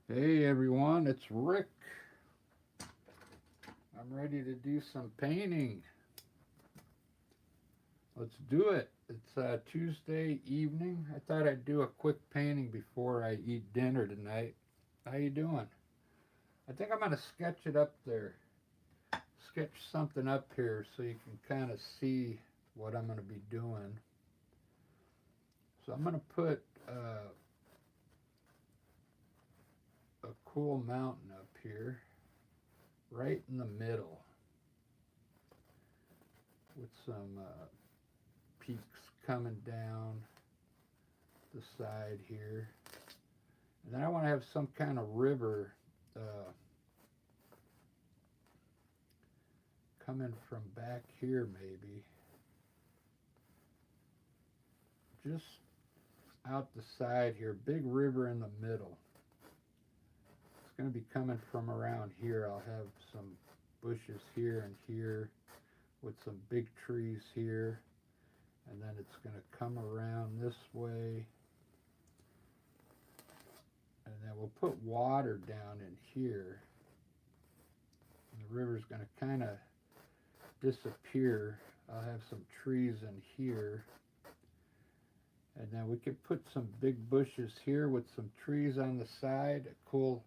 Hey everyone, it's Rick. I'm ready to do some painting. Let's do it. It's Tuesday evening. I thought I'd do a quick painting before I eat dinner tonight. How you doing? I think I'm gonna sketch it up there. Sketch something up here so you can kind of see what I'm gonna be doing. So I'm gonna put a cool mountain up here, right in the middle, with some peaks coming down the side here. And then I want to have some kind of river coming from back here, maybe. Just out the side here. Big river in the middle. It's going to be coming from around here. I'll have some bushes here and here with some big trees here. And then it's going to come around this way. And then we'll put water down in here. And the river's going to kind of disappear. I'll have some trees in here. And then we could put some big bushes here with some trees on the side, a cool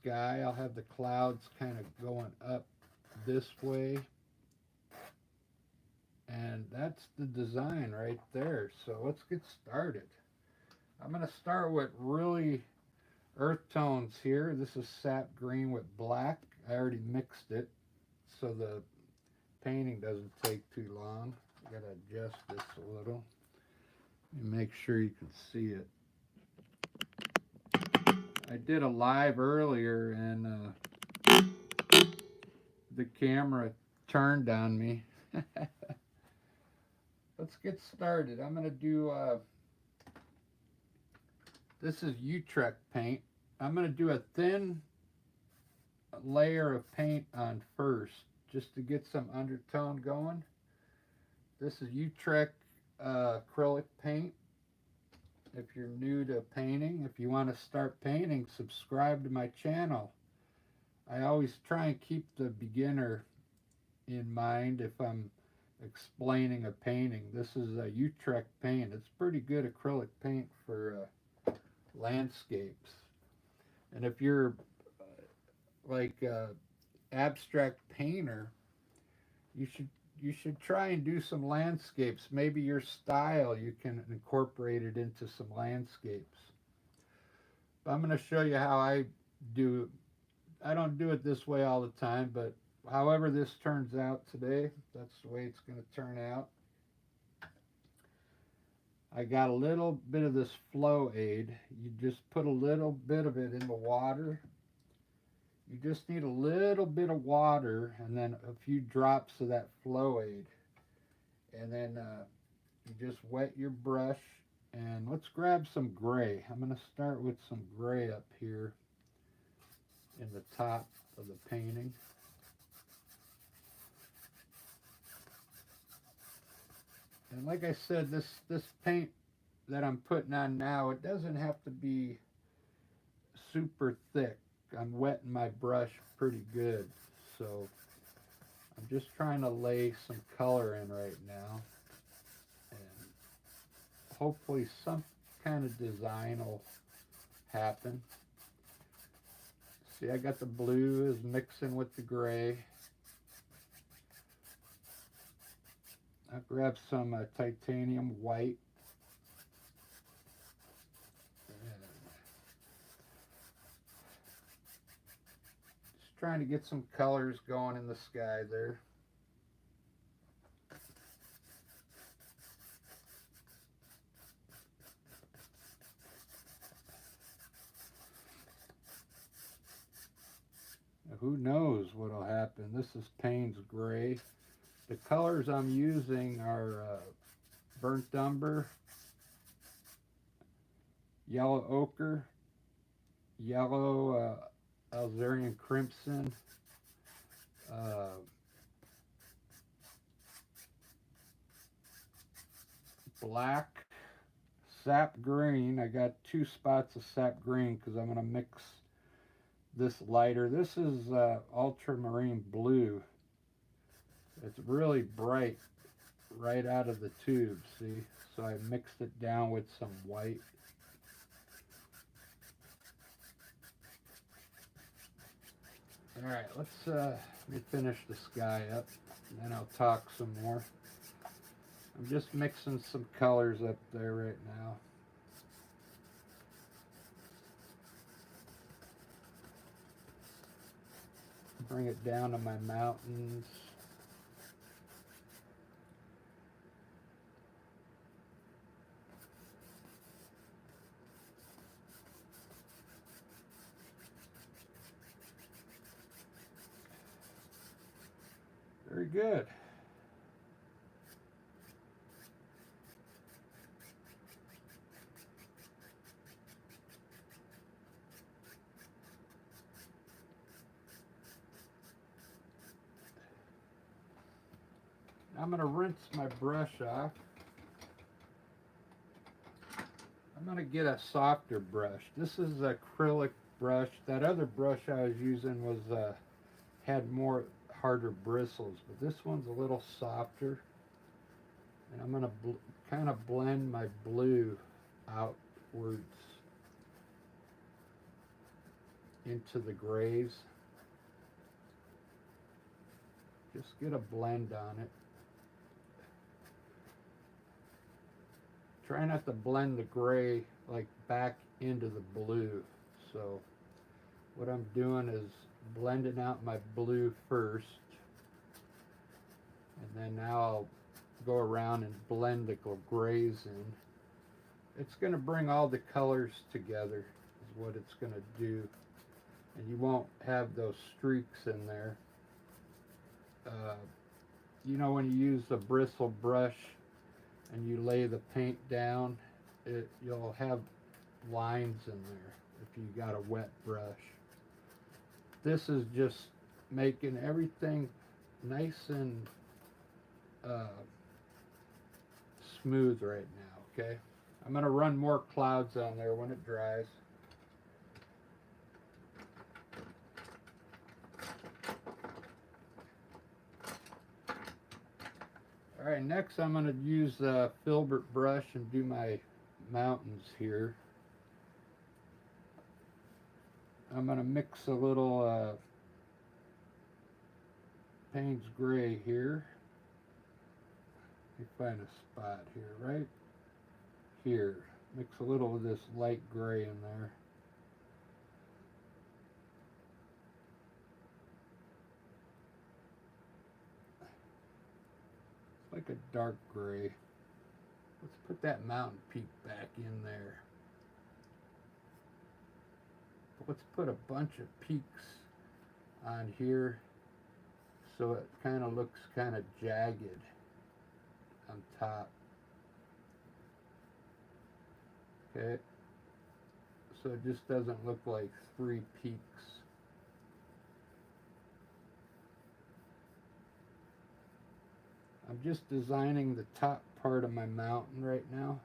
sky. I'll have the clouds kind of going up this way. And that's the design right there. So let's get started. I'm going to start with really earth tones here. This is sap green with black. I already mixed it so the painting doesn't take too long. I got to adjust this a little. Make sure you can see it. I did a live earlier and the camera turned on me. Let's get started. I'm going to do, this is Utrecht paint. I'm going to do a thin layer of paint on first just to get some undertone going. This is Utrecht acrylic paint. If you're new to painting, if you want to start painting, subscribe to my channel. I always try and keep the beginner in mind if I'm explaining a painting. This is a Utrecht paint. It's pretty good acrylic paint for landscapes. And if you're like abstract painter, you should try and do some landscapes. Maybe your style, you can incorporate it into some landscapes. But I'm going to show you how I do. I don't do it this way all the time, but however this turns out today, that's the way it's going to turn out. I got a little bit of this flow aid. You just put a little bit of it in the water. You just need a little bit of water and then a few drops of that flow aid. And then you just wet your brush. And let's grab some gray. I'm going to start with some gray up here in the top of the painting. And like I said, this paint that I'm putting on now, it doesn't have to be super thick. I'm wetting my brush pretty good. So I'm just trying to lay some color in right now. And hopefully some kind of design will happen. See, I got the blue is mixing with the gray. I'll grab some titanium white. Just trying to get some colors going in the sky there. Who knows what'll happen. This is Payne's gray. The colors I'm using are burnt umber, yellow ochre, yellow Algerian crimson, black sap green. I got 2 spots of sap green because I'm going to mix this lighter. This is ultramarine blue. It's really bright right out of the tube, see? So I mixed it down with some white. Alright, let me finish this guy up, and then I'll talk some more. I'm just mixing some colors up there right now. Bring it down to my mountains. Very good. I'm going to rinse my brush off. I'm going to get a softer brush. This is an acrylic brush. That other brush I was using was had more harder bristles, but this one's a little softer. And I'm going to kind of blend my blue outwards into the grays. Just get a blend on it. Try not to blend the gray like back into the blue. So what I'm doing is blending out my blue first, and then now I'll go around and blend the grays in. It's going to bring all the colors together is what it's going to do, and you won't have those streaks in there. You know, when you use a bristle brush and you lay the paint down, you'll have lines in there if you got a wet brush. This is just making everything nice and smooth right now, okay? I'm going to run more clouds on there when it dries. Alright, next I'm going to use a filbert brush and do my mountains here. I'm going to mix a little Payne's Gray here. Let me find a spot here, right here. Mix a little of this light gray in there. Like a dark gray. Let's put that mountain peak back in there. Let's put a bunch of peaks on here so it kind of looks kind of jagged on top. Okay, so it just doesn't look like 3 peaks. I'm just designing the top part of my mountain right now.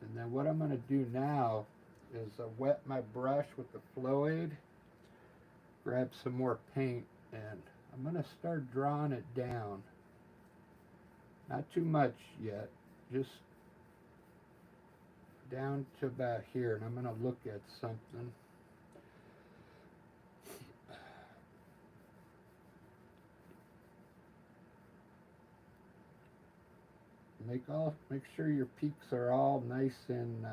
And then what I'm going to do now is wet my brush with the flow aid, grab some more paint, and I'm going to start drawing it down. Not too much yet, just down to about here, and I'm going to look at something. Make sure your peaks are all nice and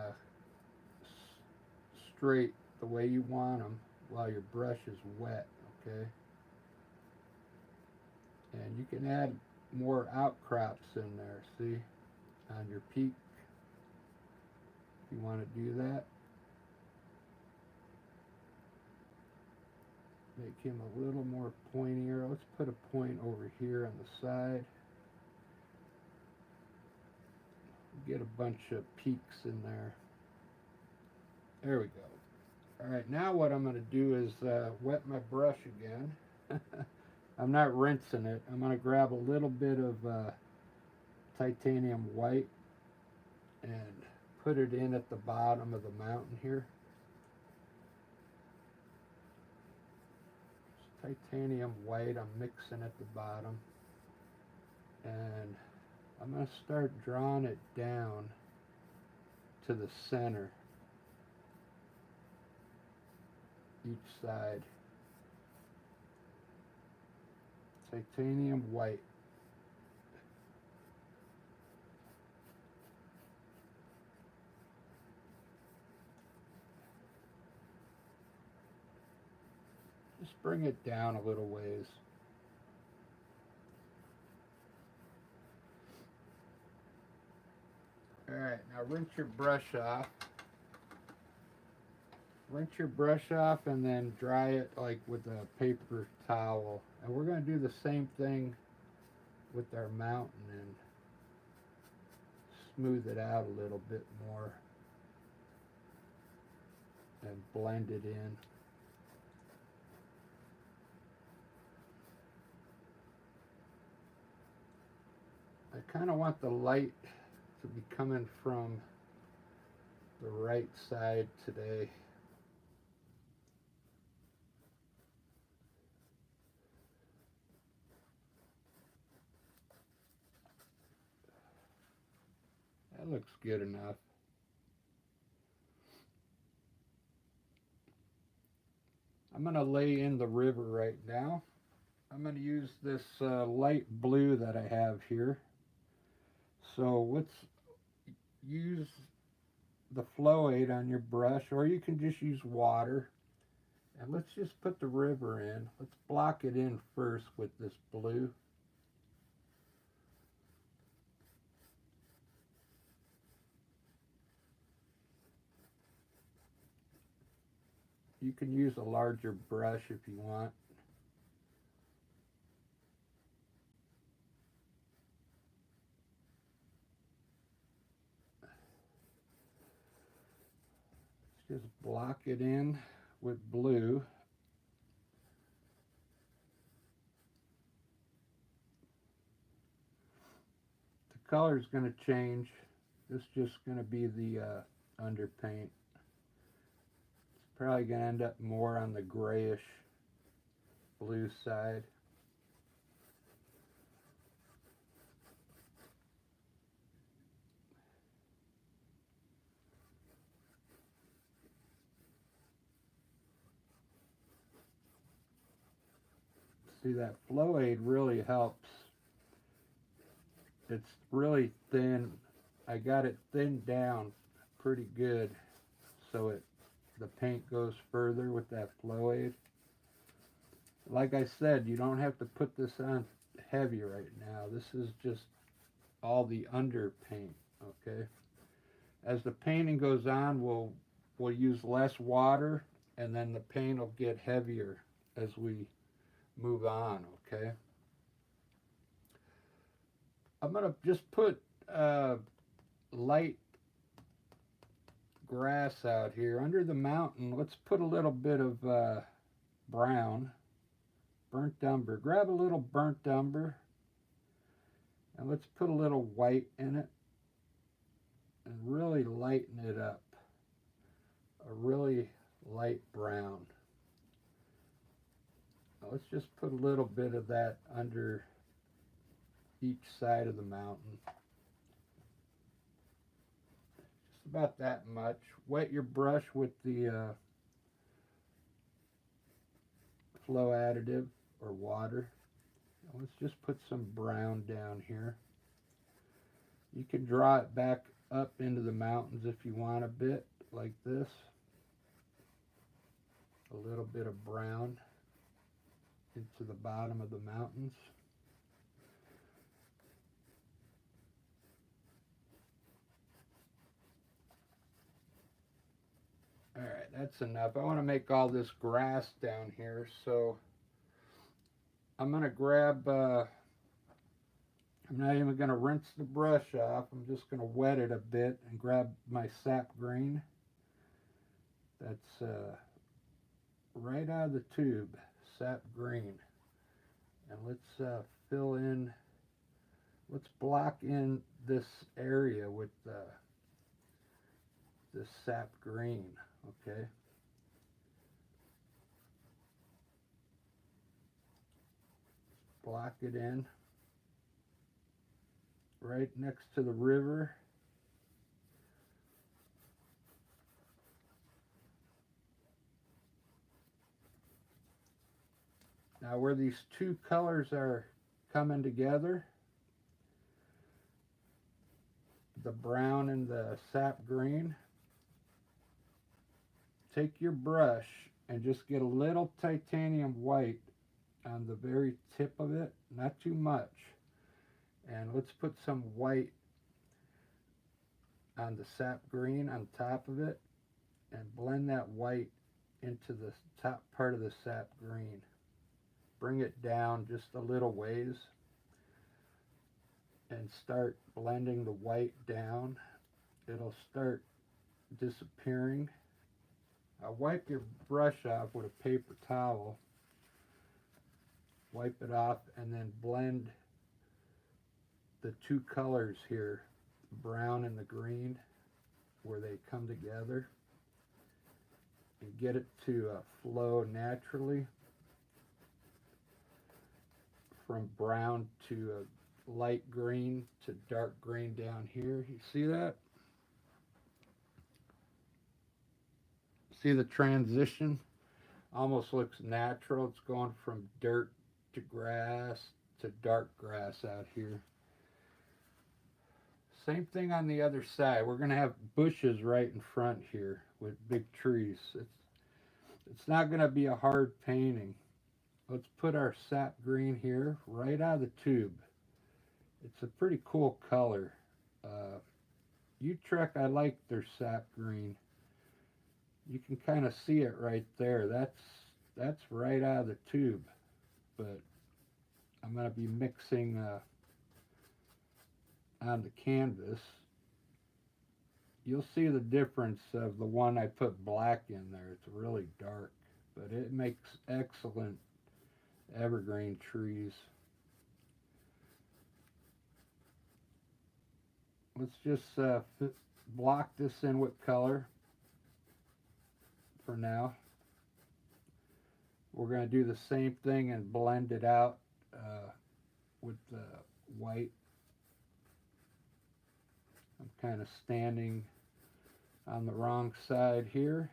straight the way you want them while your brush is wet, okay? And you can add more outcrops in there, see, on your peak, if you want to do that. Make him a little more pointier. Let's put a point over here on the side. Get a bunch of peaks in there. There we go. Alright, now what I'm going to do is wet my brush again. I'm not rinsing it. I'm going to grab a little bit of titanium white and put it in at the bottom of the mountain here. It's titanium white I'm mixing at the bottom, and I'm going to start drawing it down to the center, each side. Titanium white. Just bring it down a little ways. Alright, now rinse your brush off. Rinse your brush off and then dry it like with a paper towel. And we're going to do the same thing with our mountain and smooth it out a little bit more and blend it in. I kind of want the light to be coming from the right side today. That looks good enough. I'm going to lay in the river right now. I'm going to use this light blue that I have here. So let's use the flow aid on your brush, or you can just use water. And let's just put the river in. Let's block it in first with this blue. You can use a larger brush if you want. Let's just block it in with blue. The color is going to change. This is just going to be the underpaint. It's probably going to end up more on the grayish blue side. See, that flow aid really helps. It's really thin. I got it thinned down pretty good so the paint goes further with that flow aid. Like I said, you don't have to put this on heavy right now. This is just all the underpaint, okay? As the painting goes on, we'll use less water, and then the paint will get heavier as we move on, okay? I'm going to just put light grass out here. Under the mountain, let's put a little bit of brown, burnt umber. Grab a little burnt umber, and let's put a little white in it, and really lighten it up. A really light brown. Now let's just put a little bit of that under each side of the mountain. Just about that much. Wet your brush with the flow additive or water. Now let's just put some brown down here. You can draw it back up into the mountains if you want a bit, like this. A little bit of brown into the bottom of the mountains. Alright, that's enough. I want to make all this grass down here, so I'm going to grab, I'm not even going to rinse the brush off. I'm just going to wet it a bit and grab my sap green. That's right out of the tube, sap green. And let's fill in let's block in this area with this sap green, okay? Block it in right next to the river. Now where these two colors are coming together, the brown and the sap green, take your brush and just get a little titanium white on the very tip of it, not too much. And let's put some white on the sap green on top of it and blend that white into the top part of the sap green. Bring it down just a little ways and start blending the white down. It'll start disappearing. Wipe your brush off with a paper towel. Wipe it off and then blend the two colors here, brown and the green, where they come together, and get it to flow naturally from brown to a light green to dark green down here. You see that? See the transition? Almost looks natural. It's going from dirt to grass to dark grass out here. Same thing on the other side. We're going to have bushes right in front here with big trees. It's not going to be a hard painting. Let's put our sap green here right out of the tube. It's a pretty cool color. Utrecht, I like their sap green. You can kind of see it right there. That's right out of the tube. But I'm going to be mixing on the canvas. You'll see the difference of the one I put black in there. It's really dark, but it makes excellent evergreen trees. Let's just block this in with color for now. We're going to do the same thing and blend it out with the white. I'm kind of standing on the wrong side here.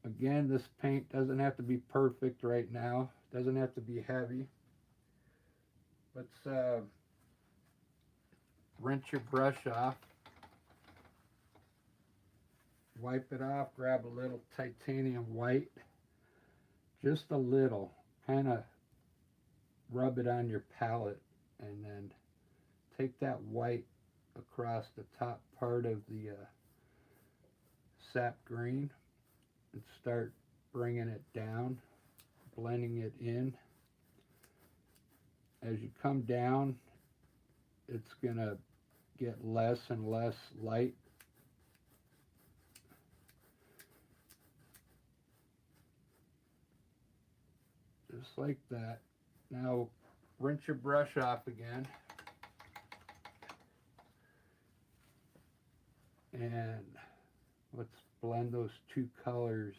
Again, this paint doesn't have to be perfect right now. Doesn't have to be heavy. Let's rinse your brush off. Wipe it off. Grab a little titanium white. Just a little. Kind of rub it on your palette and then take that white across the top part of the sap green and start bringing it down, blending it in. As you come down, it's going to get less and less light. Just like that. Now rinse your brush off again. And let's blend those two colors.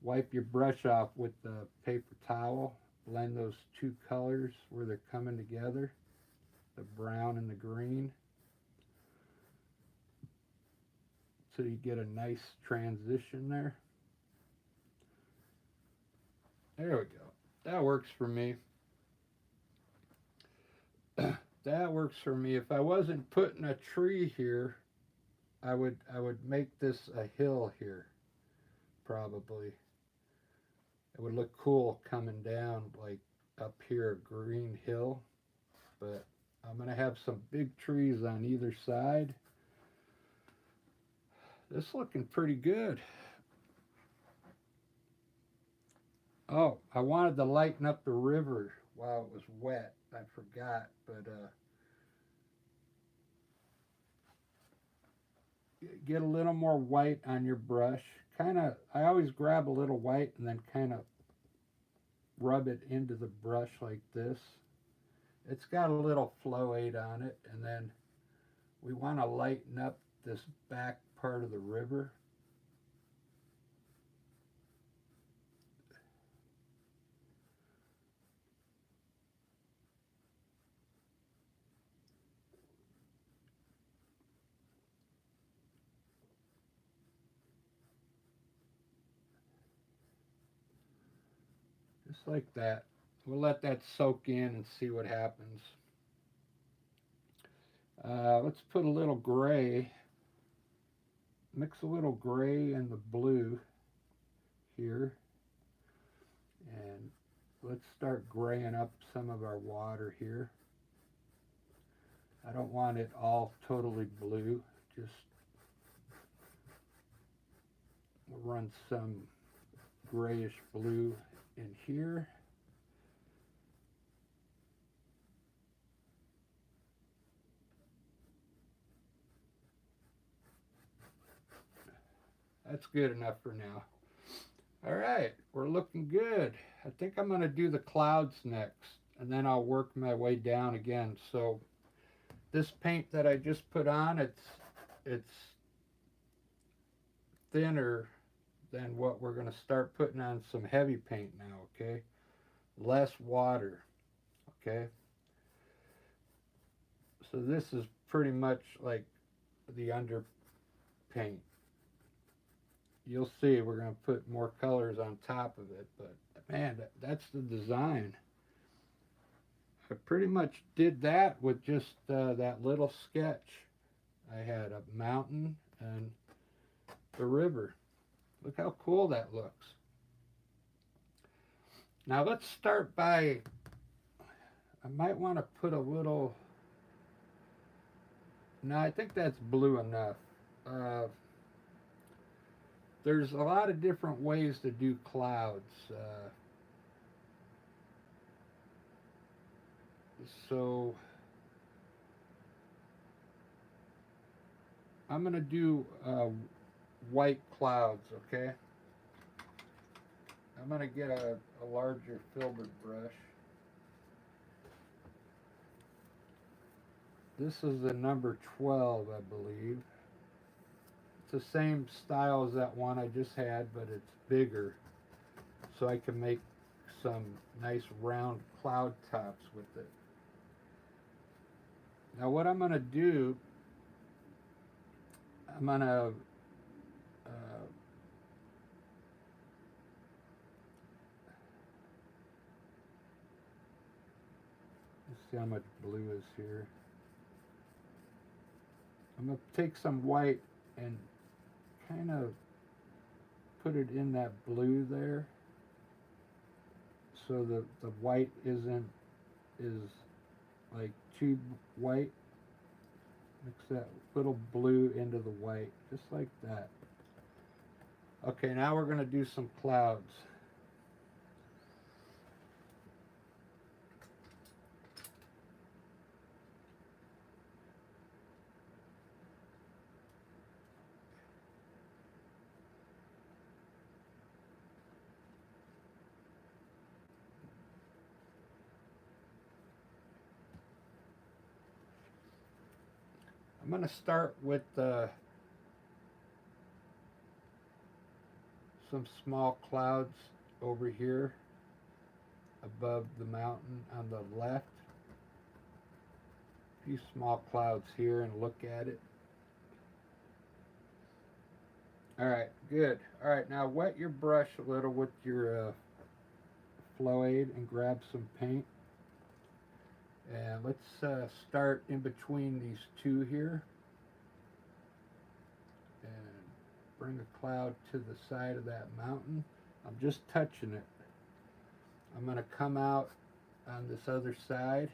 Wipe your brush off with the paper towel. Blend those two colors where they're coming together, the brown and the green, so you get a nice transition there. There we go. That works for me. That works for me. If I wasn't putting a tree here, I would make this a hill here, probably. It would look cool coming down like up here, a green hill. But I'm going to have some big trees on either side. This is looking pretty good. Oh, I wanted to lighten up the river while it was wet. I forgot, but get a little more white on your brush. I always grab a little white and then kind of rub it into the brush like this. It's got a little flow aid on it, and then we want to lighten up this back part of the river. Just like that. We'll let that soak in and see what happens. Let's put a little gray. Mix a little gray and the blue here. And let's start graying up some of our water here. I don't want it all totally blue. Just we'll run some grayish blue in here. That's good enough for now. All right, we're looking good. I think I'm going to do the clouds next, and then I'll work my way down again. So this paint that I just put on, it's thinner than what we're going to start putting on some heavy paint now, okay? Less water, okay? So this is pretty much like the underpaint. You'll see we're going to put more colors on top of it, but man, that's the design. I pretty much did that with just that little sketch. I had a mountain and the river. Look how cool that looks. Now let's start by, I might want to put a little, no, I think that's blue enough. There's a lot of different ways to do clouds. So I'm going to do white clouds, okay? I'm going to get a larger filbert brush. This is the number 12, I believe. It's the same style as that one I just had, but it's bigger. So I can make some nice round cloud tops with it. Now what I'm going to do, I'm going to let's see how much blue is here. I'm going to take some white and kind of put it in that blue there, so the white is like too white. Mix that little blue into the white, just like that. Okay, now we're going to do some clouds. I'm going to start with some small clouds over here above the mountain on the left. A few small clouds here, and look at it. Alright, good. Alright, now wet your brush a little with your flow aid and grab some paint. And let's start in between these two here. And bring a cloud to the side of that mountain. I'm just touching it. I'm going to come out on this other side.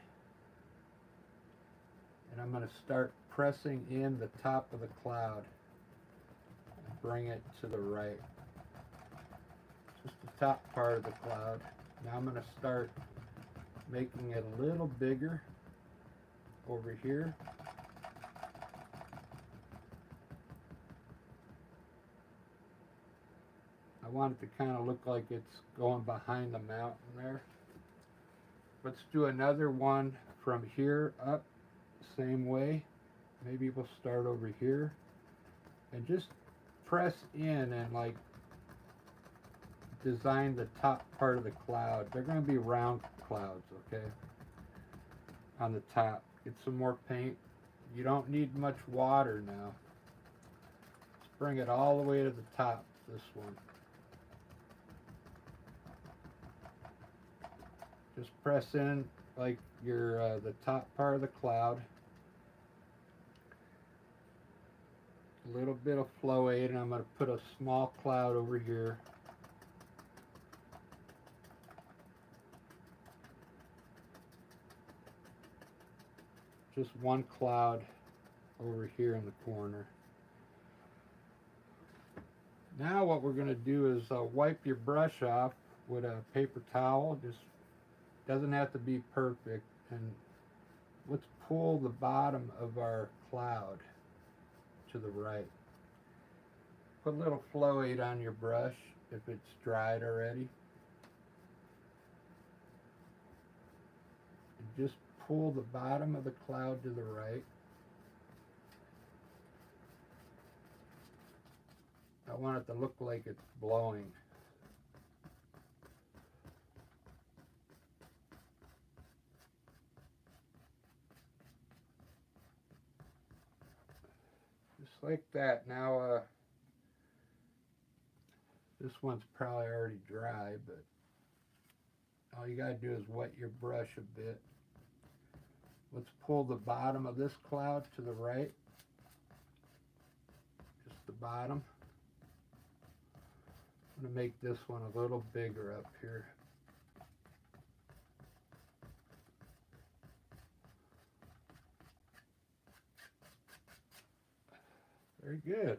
And I'm going to start pressing in the top of the cloud. And bring it to the right. Just the top part of the cloud. Now I'm going to start making it a little bigger over here. I want it to kind of look like it's going behind the mountain there. Let's do another one from here up, same way. Maybe we'll start over here and just press in and like design the top part of the cloud. They're going to be round clouds, okay? On the top. Get some more paint. You don't need much water now. Let's bring it all the way to the top, this one. Just press in like your the top part of the cloud. A little bit of flow aid, and I'm going to put a small cloud over here. Just one cloud over here in the corner. Now what we're going to do is wipe your brush off with a paper towel. Just doesn't have to be perfect. And let's pull the bottom of our cloud to the right. Put a little flow aid on your brush if it's dried already. And just pull the bottom of the cloud to the right. I want it to look like it's blowing. Just like that. Now, this one's probably already dry, but all you gotta do is wet your brush a bit. Let's pull the bottom of this cloud to the right. Just the bottom. I'm going to make this one a little bigger up here. Very good.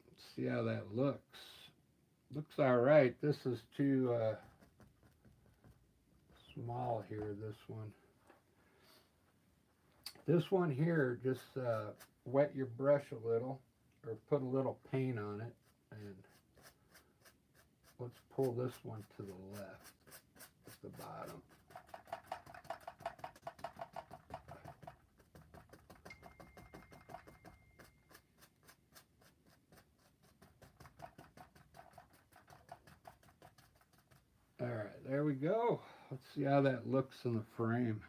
Let's see how that looks. Looks all right. This is too small here, this one. This one here, just wet your brush a little, or put a little paint on it, and let's pull this one to the left at the bottom. All right, there we go. Let's see how that looks in the frame.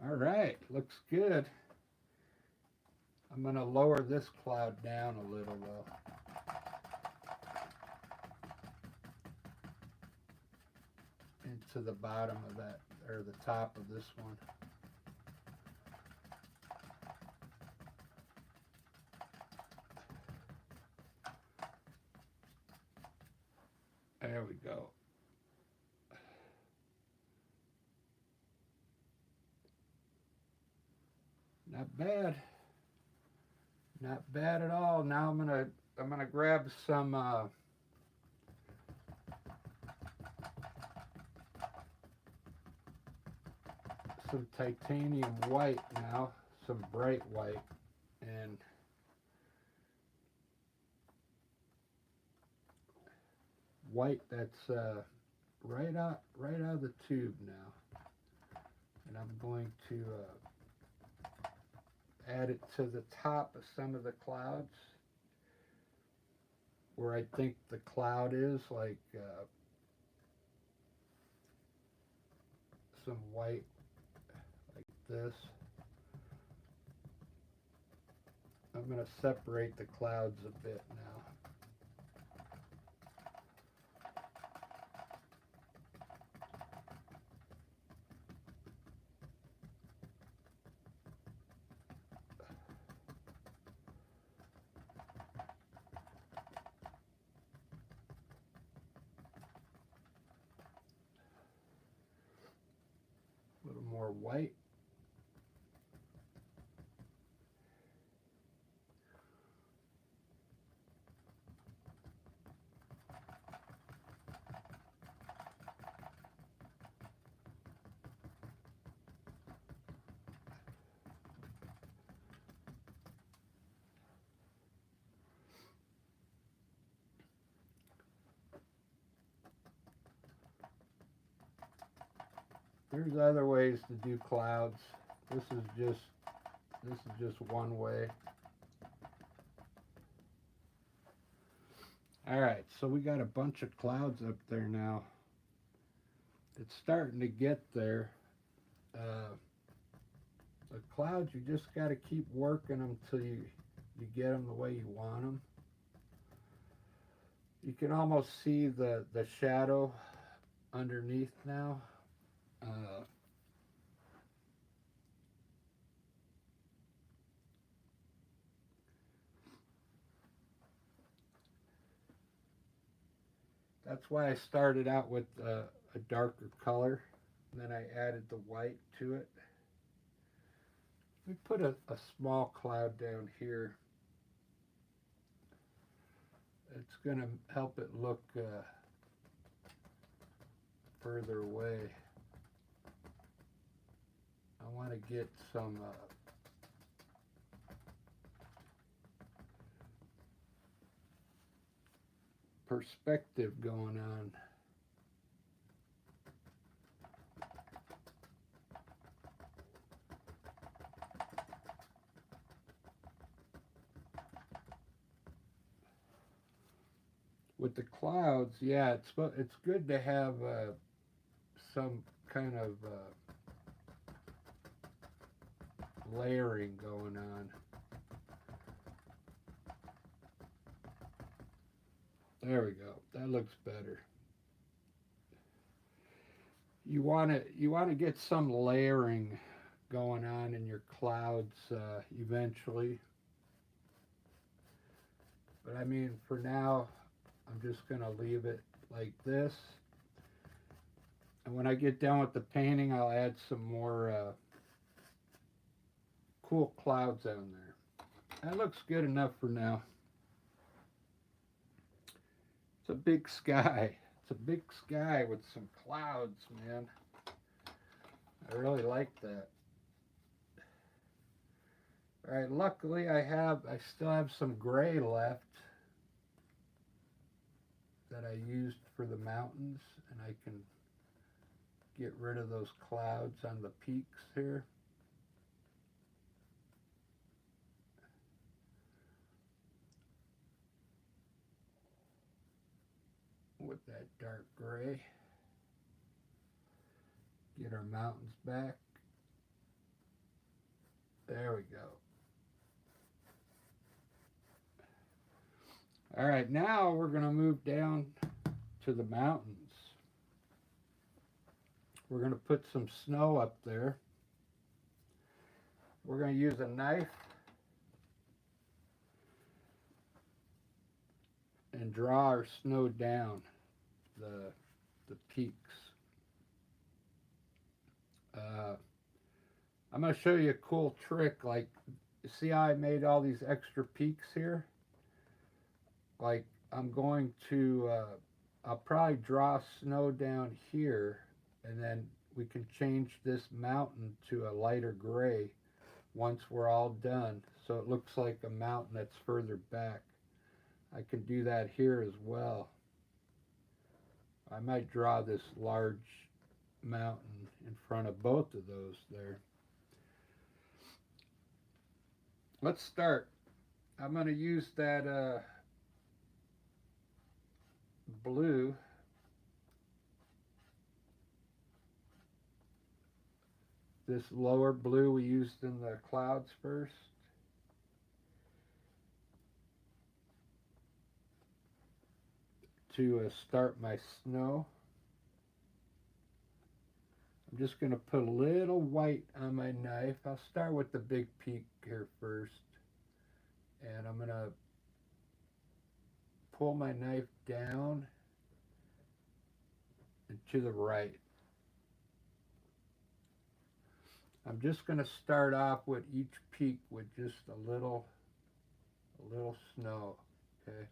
All right, looks good. I'm going to lower this cloud down a little though. Into the bottom of that, or the top of this one. There we go. Not bad. Not bad at all. Now I'm gonna grab some titanium white now, some bright white, and white that's right out of the tube now. And I'm going to add it to the top of some of the clouds where I think the cloud is, like some white like this. I'm going to separate the clouds a bit now. A little more white. There's other ways to do clouds. This is just one way. All right, so we got a bunch of clouds up there now. It's starting to get there. The clouds, you just got to keep working them till you get them the way you want them. You can almost see the shadow underneath now. That's why I started out with a darker color, and then I added the white to it. We put a small cloud down here. It's going to help it look further away. I want to get some perspective going on. With the clouds, yeah, it's good to have some kind of layering going on. There we go. That looks better. You want to get some layering going on in your clouds eventually. But I mean, for now, I'm just going to leave it like this. And when I get done with the painting, I'll add some more cool clouds on there. That looks good enough for now. It's a big sky. It's a big sky with some clouds, man. I really like that. All right, luckily I still have some gray left that I used for the mountains, and I can get rid of those clouds on the peaks here. With that dark gray. Get our mountains back. There we go. All right, now we're going to move down to the mountains. We're going to put some snow up there. We're going to use a knife and draw our snow down the peaks. I'm going to show you a cool trick. Like, see how I made all these extra peaks here? Like, I'm going to, I'll probably draw snow down here, and then we can change this mountain to a lighter gray once we're all done, so it looks like a mountain that's further back. I can do that here as well. I might draw this large mountain in front of both of those there. Let's start. I'm going to use that blue. This lower blue we used in the clouds first. To start my snow. I'm just going to put a little white on my knife. I'll start with the big peak here first. And I'm going to pull my knife down and to the right. I'm just going to start off with each peak with just a little snow, okay?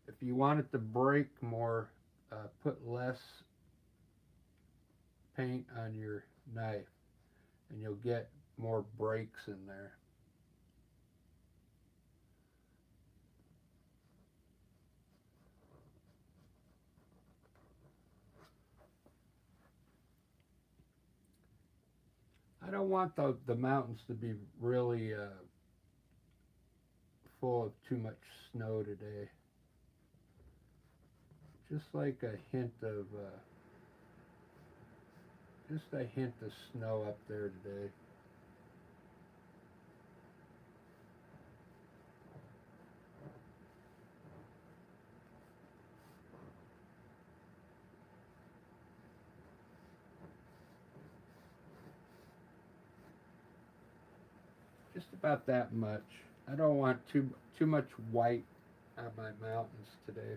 If you want it to break more, put less paint on your knife and you'll get more breaks in there. don't want the mountains to be really full of too much snow today. Just like a hint of snow up there today. Just about that much. I don't want too much white on my mountains today.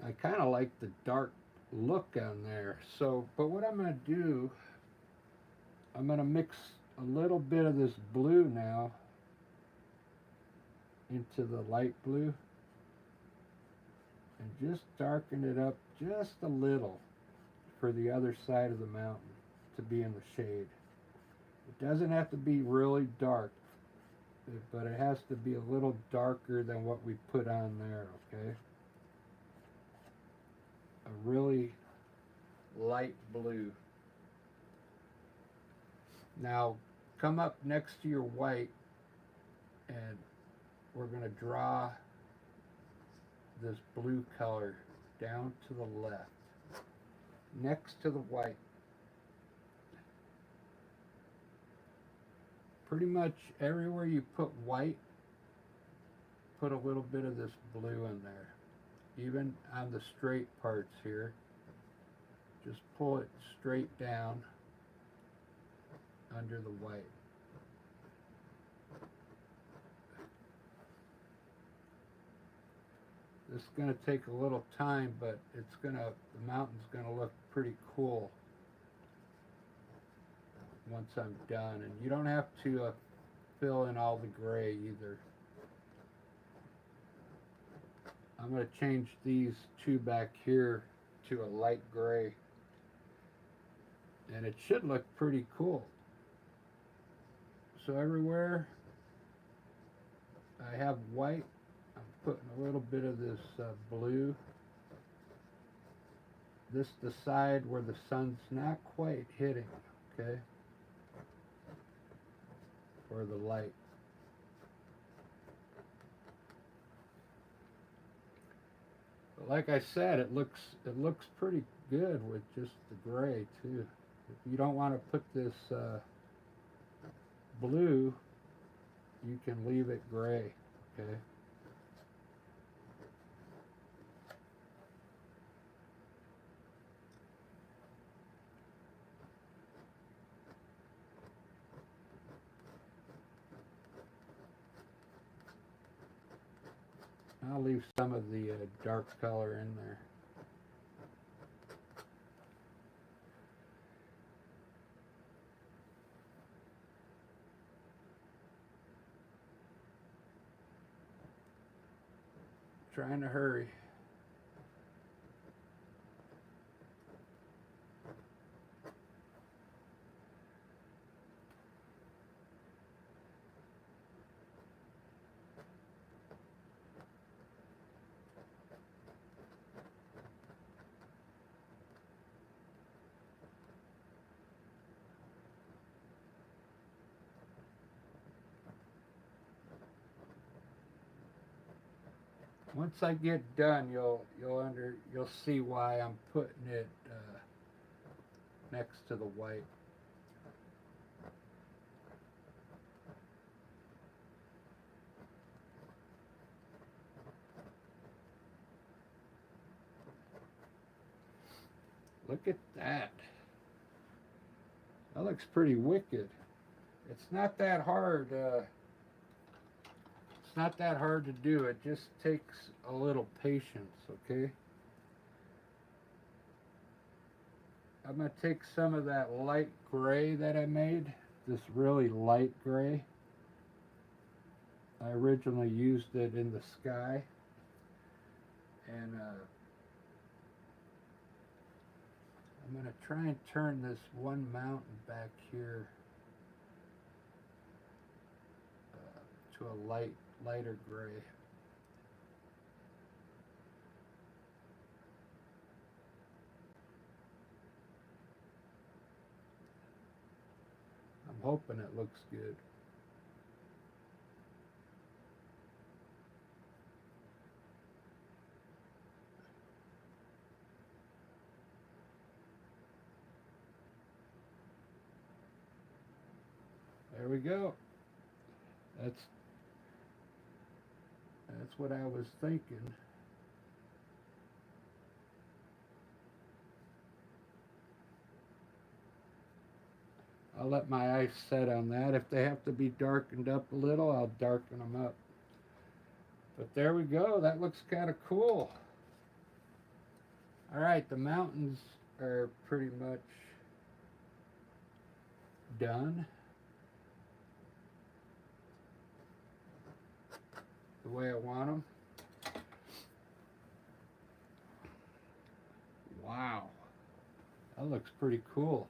I kind of like the dark look on there. So, but what I'm going to do, I'm going to mix a little bit of this blue now into the light blue and just darken it up just a little for the other side of the mountain to be in the shade. It doesn't have to be really dark, but it has to be a little darker than what we put on there, okay? A really light blue. Now come up next to your white and we're going to draw this blue color down to the left next to the white. Pretty much everywhere you put white, put a little bit of this blue in there. Even on the straight parts here, just pull it straight down under the white. This is going to take a little time, but the mountain's going to look pretty cool once I'm done. And you don't have to fill in all the gray either. I'm going to change these two back here to a light gray. And it should look pretty cool. So everywhere I have white, I'm putting a little bit of this blue. This is the side where the sun's not quite hitting, okay? For the light. But like I said, it looks pretty good with just the gray too. If you don't want to put this blue, you can leave it gray, okay? I'll leave some of the dark color in there. Trying to hurry. Once I get done, you'll see why I'm putting it next to the white. Look at that. That looks pretty wicked. It's not that hard. It's not that hard to do. It just takes a little patience, okay? I'm going to take some of that light gray that I made, this really light gray. I originally used it in the sky. And I'm going to try and turn this one mountain back here to a lighter gray. I'm hoping it looks good. There we go. That's that's what I was thinking. I'll let my eyes set on that. If they have to be darkened up a little, I'll darken them up. But there we go. That looks kind of cool. All right, the mountains are pretty much done the way I want them. Wow, that looks pretty cool.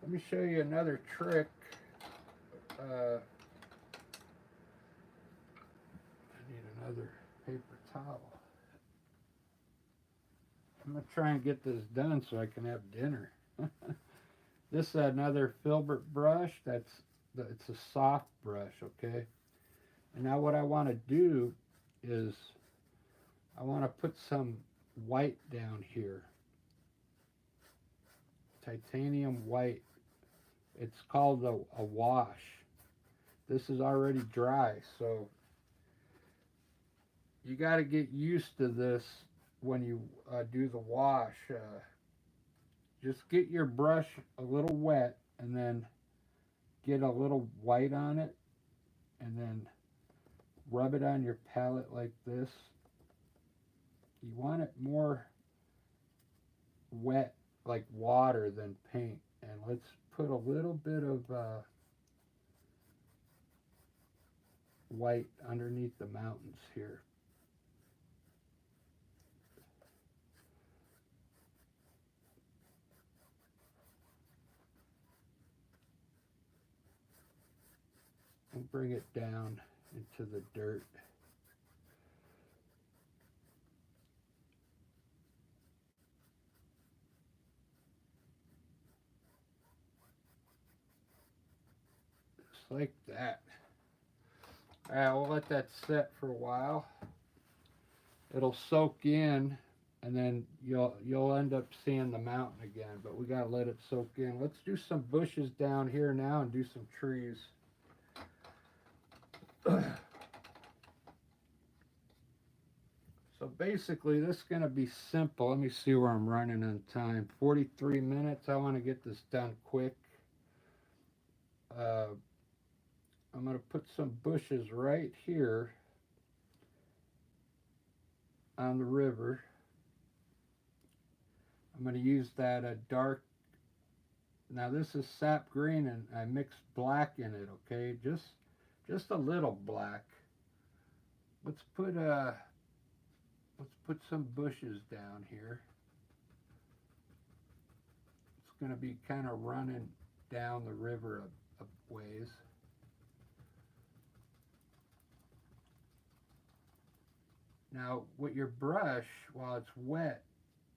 Let me show you another trick. I need another paper towel. I'm gonna try and get this done so I can have dinner. This is another filbert brush. It's a soft brush, okay? And now what I want to do is I want to put some white down here. Titanium white. It's called a wash. This is already dry, so you got to get used to this when you do the wash. Just get your brush a little wet and then get a little white on it and then rub it on your palette like this. You want it more wet like water than paint. And let's put a little bit of white underneath the mountains here. And bring it down into the dirt. Just like that. Alright, we'll let that set for a while. It'll soak in and then you'll end up seeing the mountain again, but we gotta let it soak in. Let's do some bushes down here now and do some trees. So basically this is going to be simple. Let me see where I'm running on time. 43 minutes. I want to get this done quick. I'm going to put some bushes right here on the river. I'm going to use that dark, now this is sap green and I mixed black in it, okay? Just a little black. Let's put some bushes down here. It's going to be kind of running down the river a ways. Now with your brush, while it's wet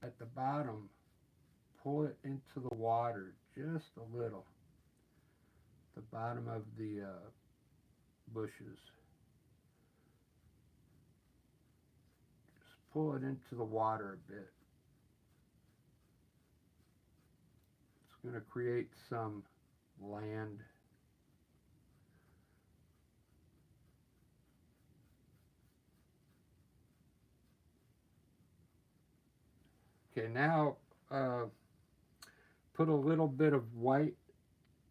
at the bottom, pull it into the water just a little. The bottom of the bushes. Just pull it into the water a bit. It's going to create some land. Okay, now put a little bit of white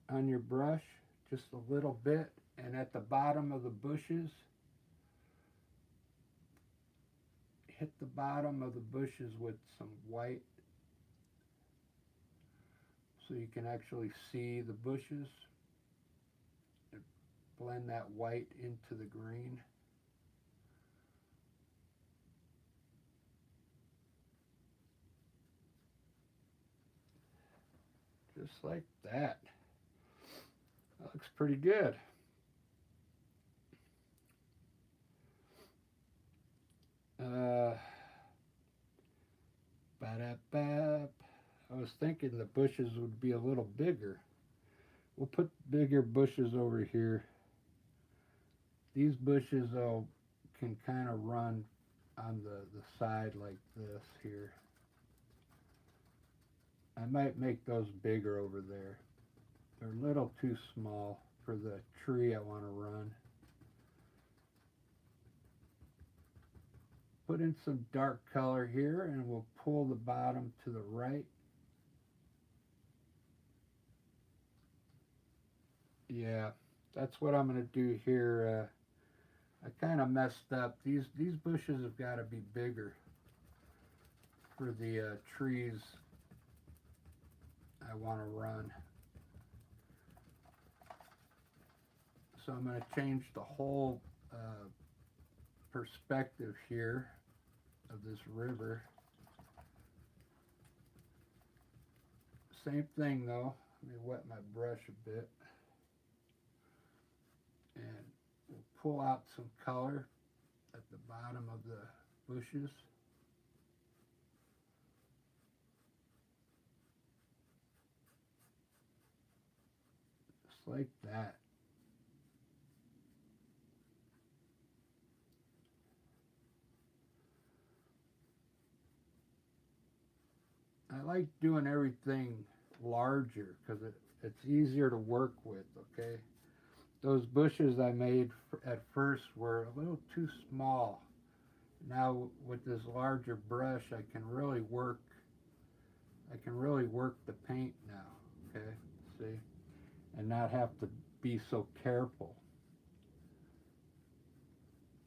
on your brush, just a little bit, and at the bottom of the bushes, hit the bottom of the bushes with some white so you can actually see the bushes. And blend that white into the green. Just like that. That looks pretty good. I was thinking the bushes would be a little bigger, We'll put bigger bushes over here. These bushes though can kind of run on the side like this here. I might make those bigger over there. They're a little too small for the tree I want to run. Put in some dark color here and we'll pull the bottom to the right. Yeah, that's what I'm going to do here. I kind of messed up. These bushes have got to be bigger for the trees I want to run. So I'm going to change the whole perspective here of this river. Same thing though. Let me wet my brush a bit. And we'll pull out some color at the bottom of the bushes. Just like that. I like doing everything larger because it's easier to work with, okay? Those bushes I made at first were a little too small. Now with this larger brush I can really work the paint now, okay? See? And not have to be so careful.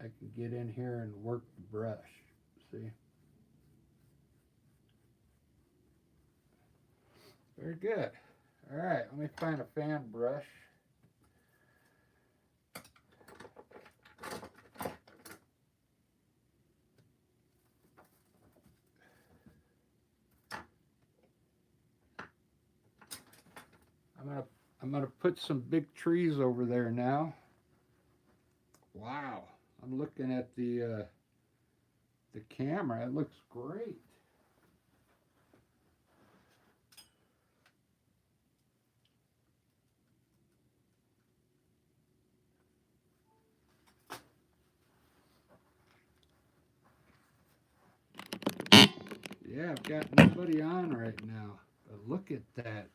I can get in here and work the brush, see? Very good. All right, let me find a fan brush. I'm gonna put some big trees over there now. Wow, I'm looking at the camera. It looks great. Yeah, I've got nobody on right now. But look at that.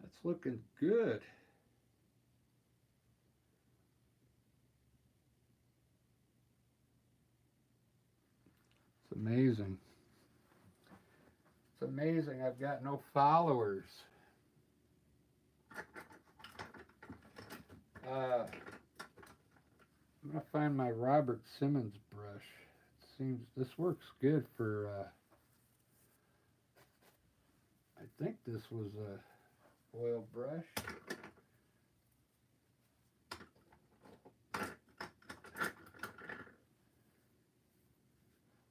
That's looking good. It's amazing. It's amazing I've got no followers. I'm going to find my Robert Simmons brush. It seems this works good for, I think this was a oil brush.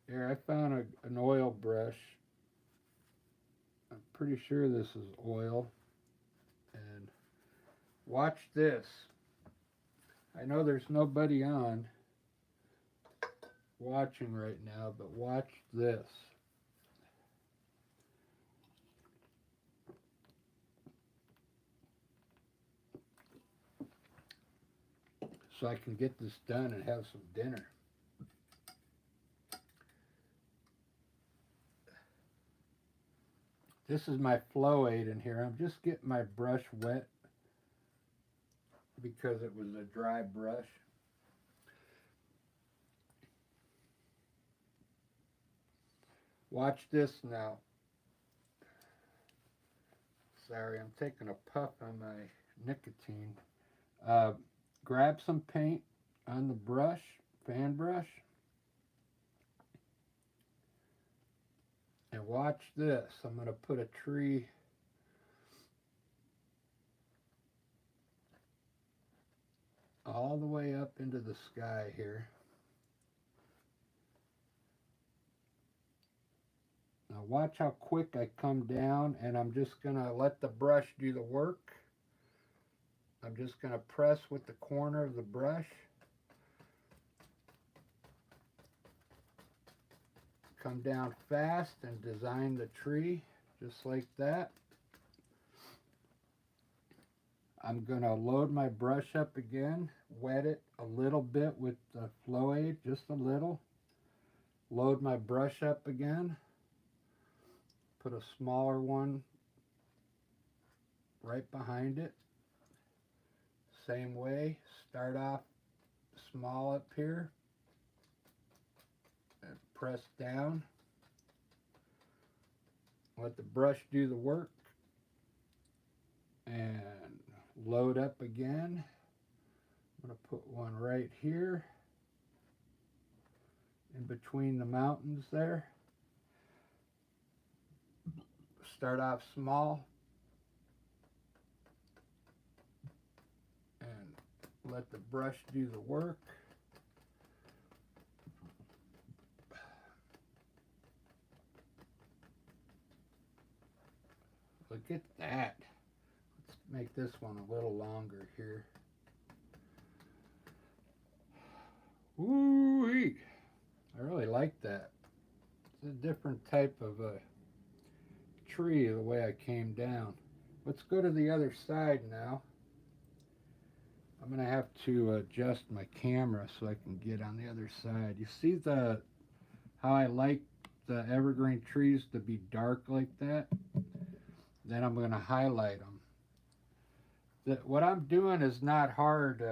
Here, I found an oil brush. I'm pretty sure this is oil. And watch this. I know there's nobody on watching right now, but watch this. So I can get this done and have some dinner. This is my flow aid in here. I'm just getting my brush wet because it was a dry brush. Watch this now. Sorry, I'm taking a puff on my nicotine. Grab some paint on the brush, fan brush, and watch this. I'm going to put a tree all the way up into the sky here. Now watch how quick I come down, and I'm just going to let the brush do the work. I'm just going to press with the corner of the brush. Come down fast and design the tree just like that. I'm going to load my brush up again, wet it a little bit with the flow aid, just a little. Load my brush up again. Put a smaller one right behind it. Same way, start off small up here and press down. Let the brush do the work and load up again. I'm going to put one right here in between the mountains there. Start off small and let the brush do the work. Look at that. Let's make this one a little longer here. Woo-wee. I really like that. It's a different type of a tree the way I came down. Let's go to the other side now. I'm going to have to adjust my camera so I can get on the other side. You see how I like the evergreen trees to be dark like that? Then I'm going to highlight them. What I'm doing is not hard.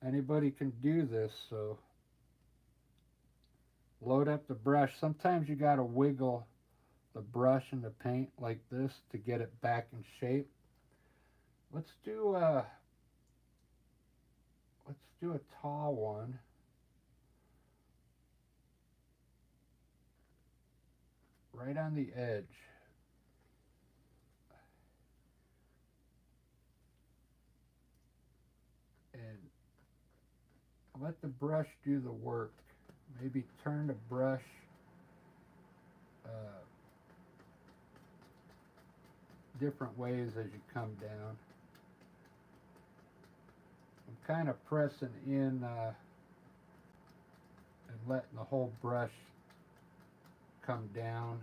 Anybody can do this, so load up the brush. Sometimes you got to wiggle the brush and the paint like this to get it back in shape. Let's do a tall one. Right on the edge. And let the brush do the work. Maybe turn the brush different ways as you come down. I'm kind of pressing in and letting the whole brush come down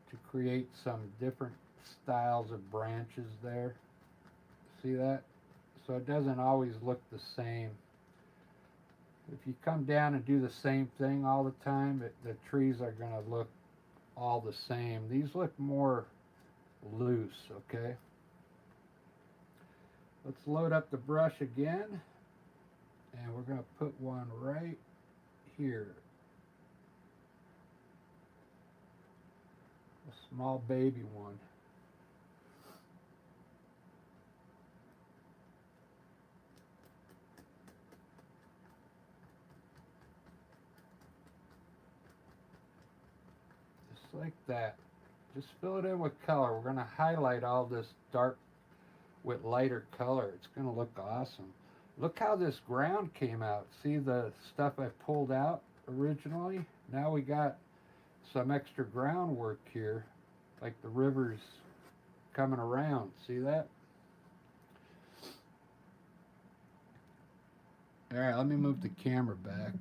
to create some different styles of branches there. See that? So it doesn't always look the same. If you come down and do the same thing all the time, the trees are going to look all the same. These look more loose, okay? Let's load up the brush again, and we're going to put one right here. A small baby one. Just like that. Just fill it in with color. We're going to highlight all this dark with lighter color. It's going to look awesome. Look how this ground came out. See the stuff I pulled out originally? Now we got some extra groundwork here, like the river's coming around. See that? All right, let me move the camera back.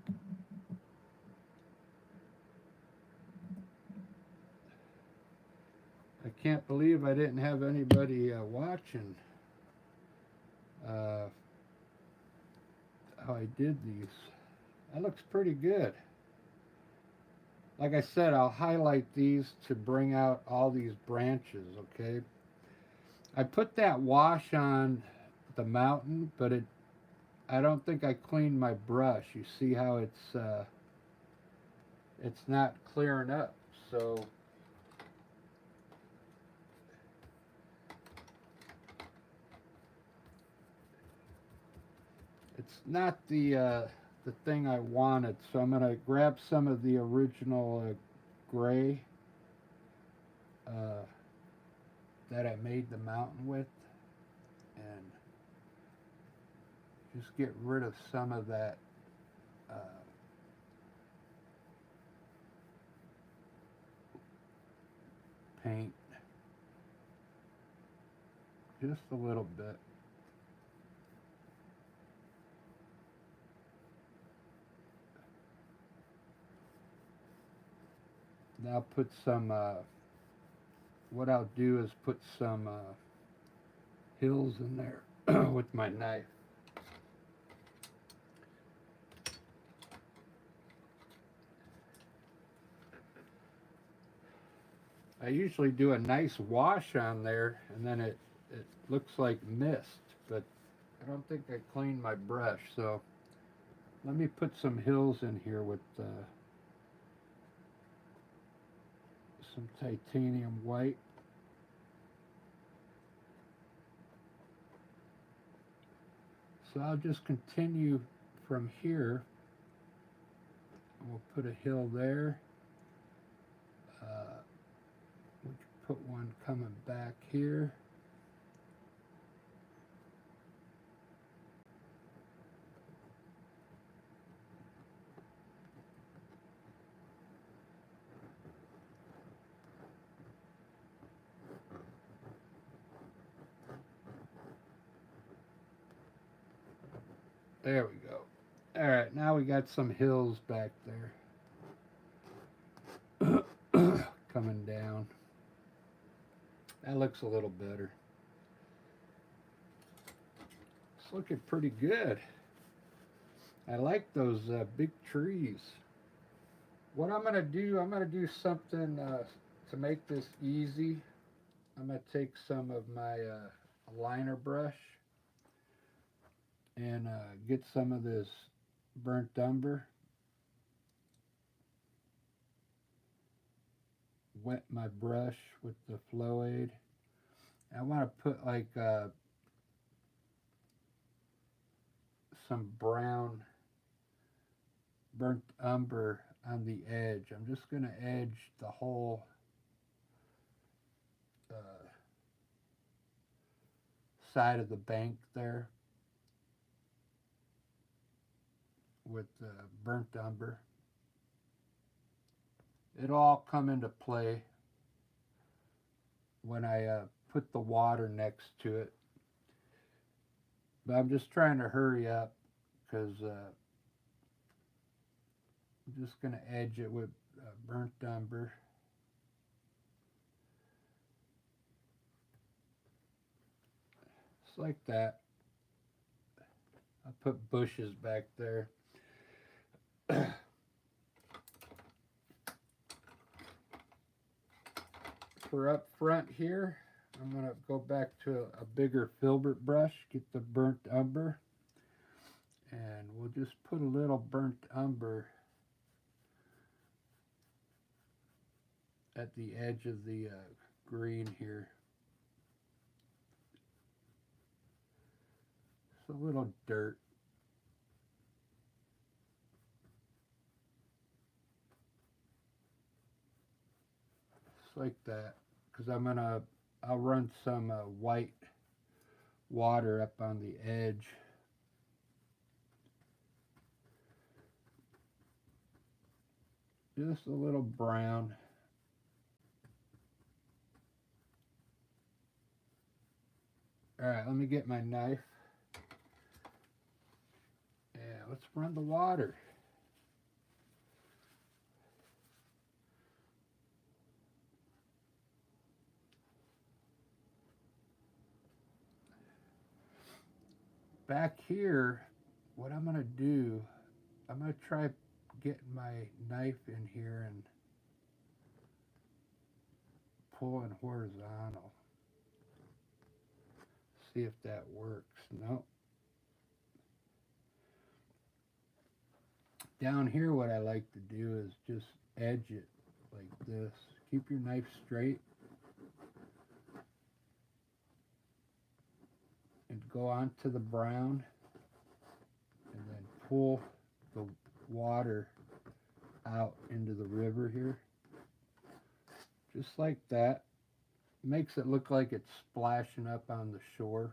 I can't believe I didn't have anybody watching how I did these. That looks pretty good. Like I said, I'll highlight these to bring out all these branches, okay? I put that wash on the mountain, but I don't think I cleaned my brush. You see how it's not clearing up, so it's not the thing I wanted. So I'm going to grab some of the original gray that I made the mountain with and just get rid of some of that paint. Just a little bit. Now put some, what I'll do is put some hills in there with my knife. I usually do a nice wash on there, and then it looks like mist, but I don't think I cleaned my brush, so let me put some hills in here with some titanium white. So I'll just continue from here. We'll put a hill there. We can put one coming back here. There we go. All right, now we got some hills back there. Coming down. That looks a little better. It's looking pretty good. I like those big trees. What I'm going to do something to make this easy. I'm going to take some of my liner brush and get some of this burnt umber. Wet my brush with the flow aid. I want to put like some brown burnt umber on the edge. I'm just going to edge the whole side of the bank there with burnt umber. It'll all come into play when I put the water next to it. But I'm just trying to hurry up because I'm just going to edge it with burnt umber. Just like that. I'll put bushes back there. For up front here, I'm going to go back to a bigger filbert brush, get the burnt umber, and we'll just put a little burnt umber at the edge of the green here. It's a little dirt. Just like that, because I'll run some white water up on the edge. Just a little brown. All right, let me get my knife. Yeah, let's run the water. Back here, what I'm going to do, I'm going to try getting my knife in here and pulling horizontal. See if that works. Nope. Down here, what I like to do is just edge it like this. Keep your knife straight and go onto the brown and then pull the water out into the river here. Just like that. Makes it look like it's splashing up on the shore.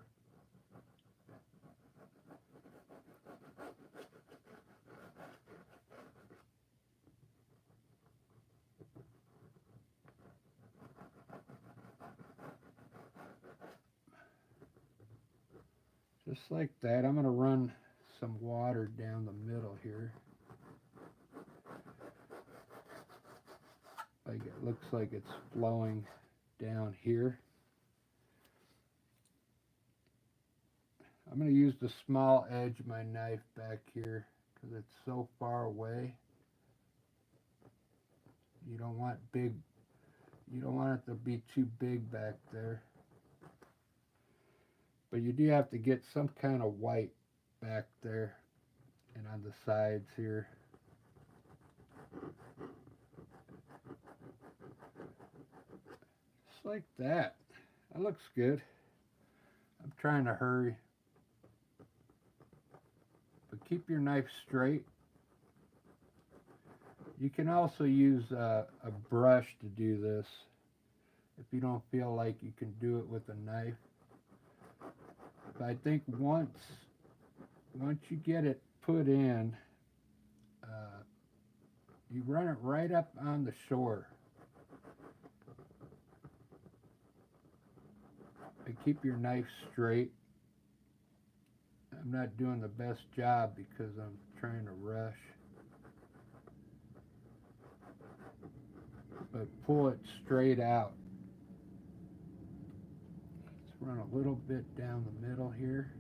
Just like that. I'm going to run some water down the middle here. Like it looks like it's flowing down here. I'm going to use the small edge of my knife back here because it's so far away. You don't want big, you don't want it to be too big back there. But you do have to get some kind of white back there and on the sides here. Just like that. That looks good. I'm trying to hurry. But keep your knife straight. You can also use a brush to do this if you don't feel like you can do it with a knife. But I think once you get it put in, you run it right up on the shore. And keep your knife straight. I'm not doing the best job because I'm trying to rush. But pull it straight out. Let's run a little bit down the middle here.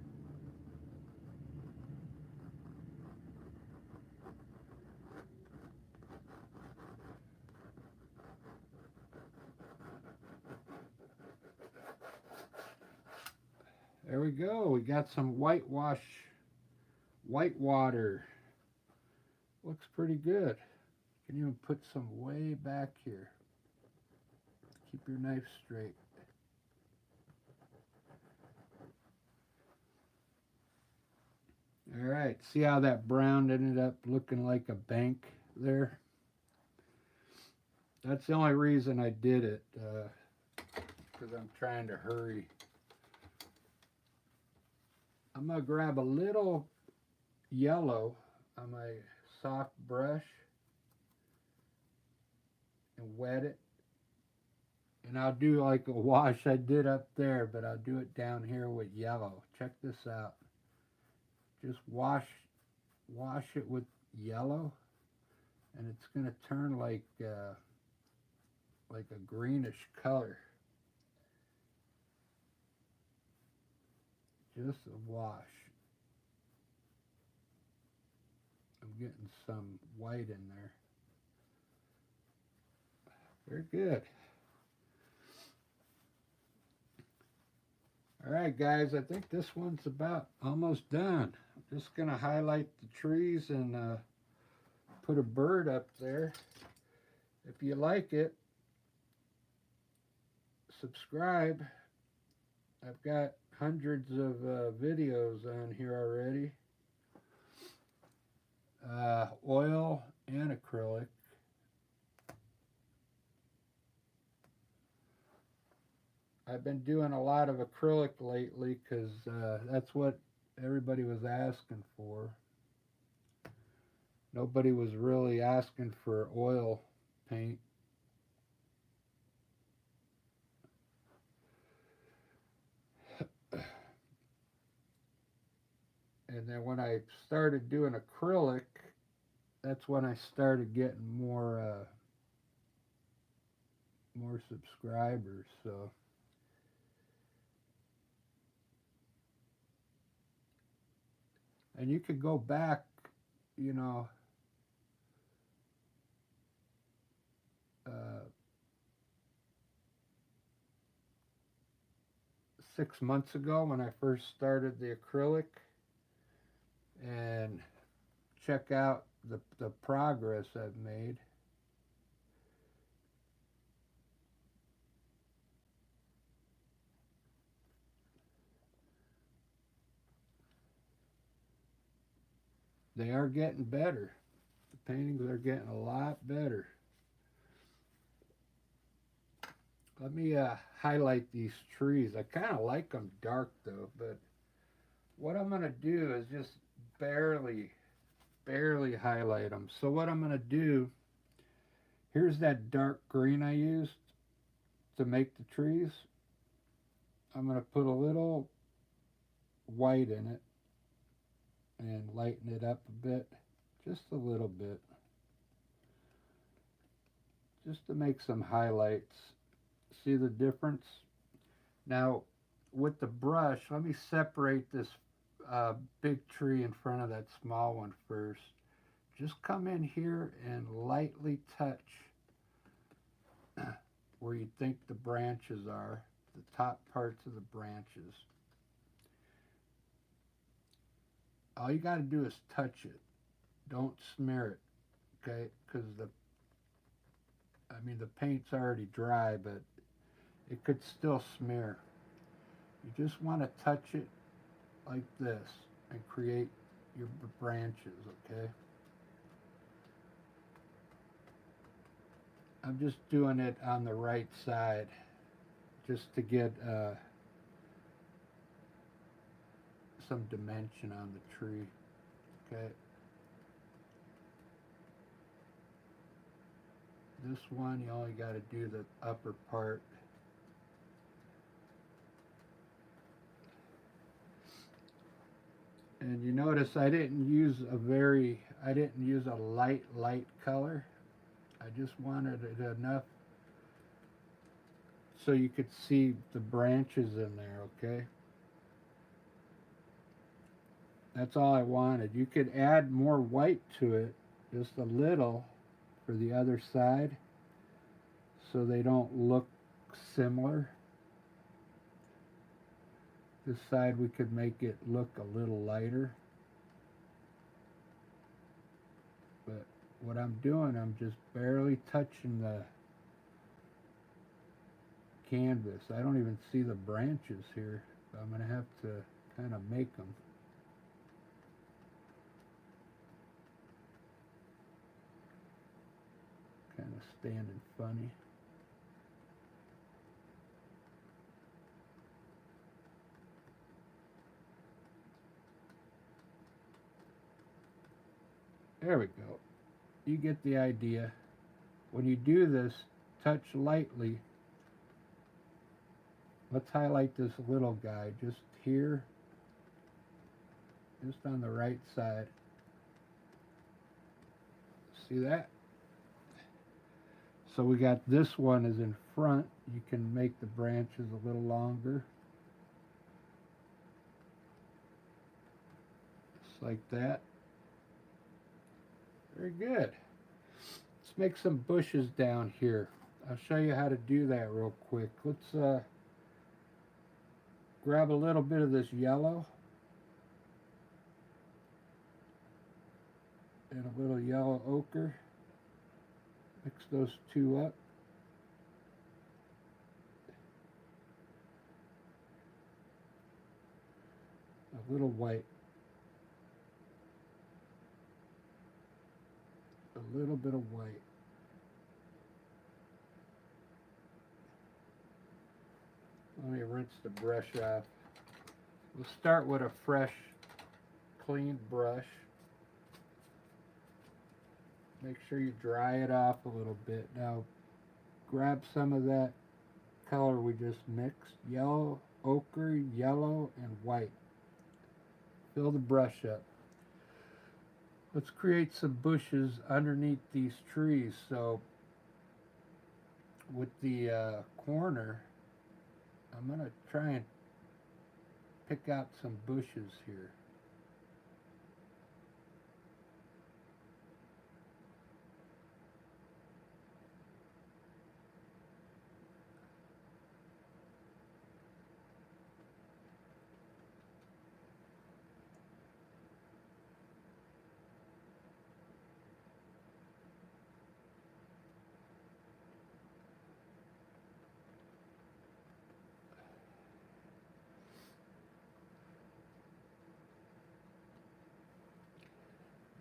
There we go. We got some white water. Looks pretty good. Can even put some way back here. Keep your knife straight. All right, see how that brown ended up looking like a bank there? That's the only reason I did it, because I'm trying to hurry. I'm going to grab a little yellow on my soft brush and wet it. And I'll do like a wash I did up there, but I'll do it down here with yellow. Check this out. Just wash it with yellow, and it's going to turn like a greenish color. Just a wash. I'm getting some white in there. Very good. All right, guys, I think this one's about almost done. I'm just going to highlight the trees and put a bird up there. If you like it, subscribe. I've got hundreds of videos on here already. Oil and acrylic. I've been doing a lot of acrylic lately because that's what everybody was asking for. Nobody was really asking for oil paint. And then when I started doing acrylic, that's when I started getting more subscribers. So and you could go back, you know, 6 months ago when I first started the acrylic, and check out the progress I've made. They are getting better. The paintings are getting a lot better. Let me highlight these trees. I kind of like them dark though, but what I'm going to do is just barely highlight them. So what I'm going to do, here's that dark green I used to make the trees. I'm going to put a little white in it and lighten it up a bit, just a little bit, just to make some highlights. See the difference? Now with the brush, let me separate this big tree in front of that small one first. Just come in here and lightly touch where you think the branches are, the top parts of the branches. All you got to do is touch it. Don't smear it, okay? Because the paint's already dry, but it could still smear. You just want to touch it like this and create your branches, okay? I'm just doing it on the right side just to get some dimension on the tree, okay? This one, you only got to do the upper part. And you notice I didn't use a light color. I just wanted it enough so you could see the branches in there, okay? That's all I wanted. You could add more white to it, just a little, for the other side, so they don't look similar. This side we could make it look a little lighter. But what I'm doing, I'm just barely touching the canvas. I don't even see the branches here. So I'm going to have to kind of make them. Kind of standing funny. There we go. You get the idea. When you do this, touch lightly. Let's highlight this little guy just here, just on the right side. See that? So we got this one is in front. You can make the branches a little longer. Just like that. Very good. Let's make some bushes down here. I'll show you how to do that real quick. Let's grab a little bit of this yellow and a little yellow ochre. Mix those two up. A little white. A little bit of white. Let me rinse the brush off. We'll start with a fresh, clean brush. Make sure you dry it off a little bit. Now, grab some of that color we just mixed. Yellow, ochre, yellow, and white. Fill the brush up. Let's create some bushes underneath these trees. So, with the corner, I'm going to try and pick out some bushes here.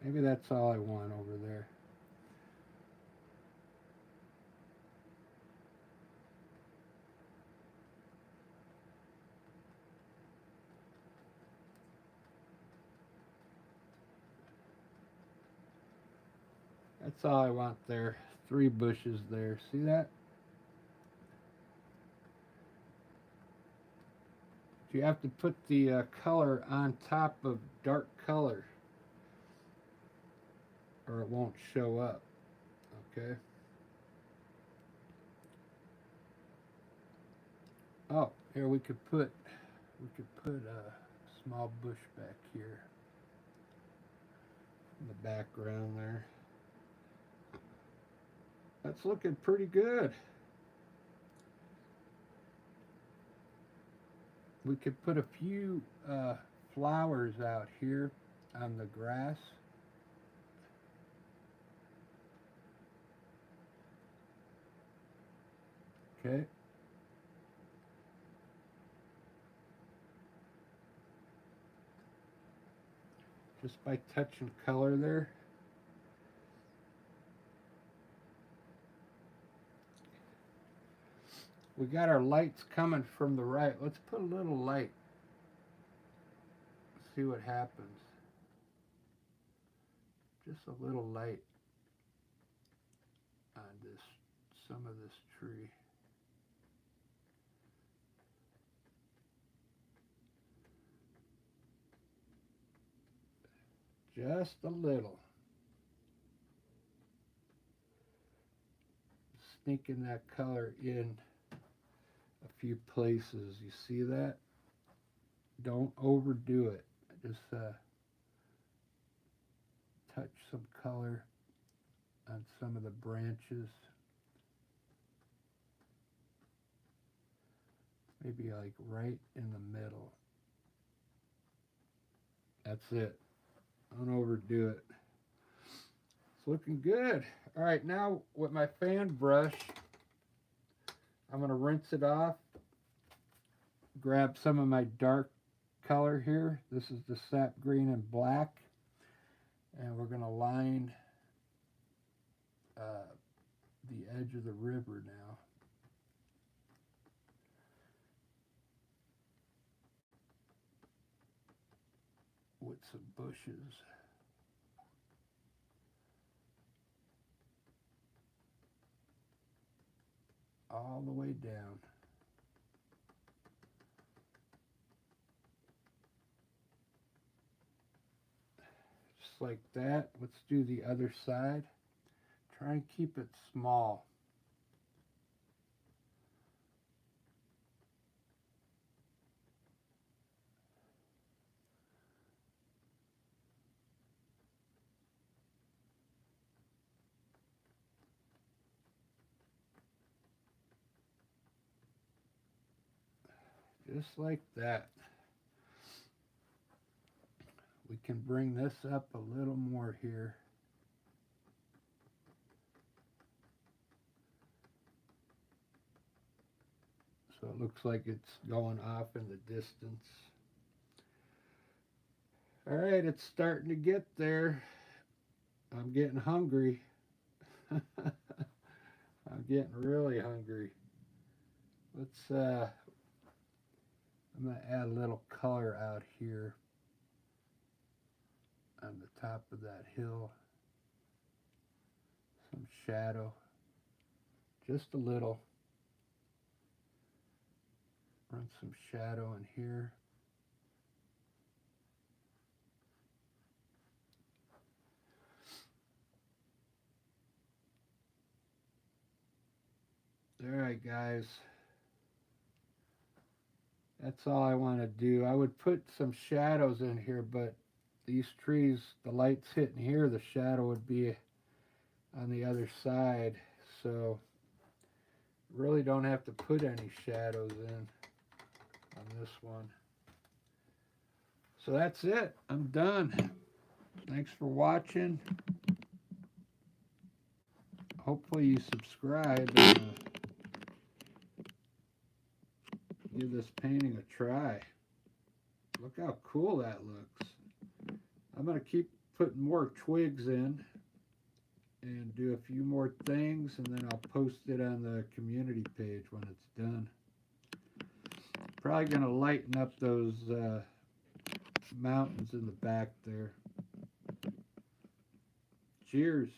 Maybe that's all I want over there. That's all I want there. 3 bushes there. See that? You have to put the color on top of dark color, or it won't show up. Okay. Oh, here we could put Small bush back here in the background there. That's looking pretty good. We could put a few flowers out here on the grass. Okay. Just by touching color there. We got our lights coming from the right. Let's put a little light. See what happens. Just a little light on this, some of this tree. Just a little. Sneaking that color in a few places. You see that? Don't overdo it. Just touch some color on some of the branches. Maybe like right in the middle. That's it. Don't overdo it. It's looking good. All right, now with my fan brush, I'm going to rinse it off. Grab some of my dark color here. This is the sap green and black. And we're going to line the edge of the river now. With some bushes. All the way down. Just like that. Let's do the other side. Try and keep it small. Just like that. We can bring this up a little more here. So it looks like it's going off in the distance. All right, it's starting to get there. I'm getting hungry. I'm getting really hungry. I'm gonna add a little color out here on the top of that hill. Some shadow, just a little. Run some shadow in here. All right, guys. That's all I want to do. I would put some shadows in here, but these trees, the light's hitting here, the shadow would be on the other side. So really don't have to put any shadows in on this one. So that's it. I'm done. Thanks for watching. Hopefully you subscribe and give this painting a try. Look how cool that looks. I'm going to keep putting more twigs in and do a few more things, and then I'll post it on the community page when it's done. Probably going to lighten up those mountains in the back there. Cheers.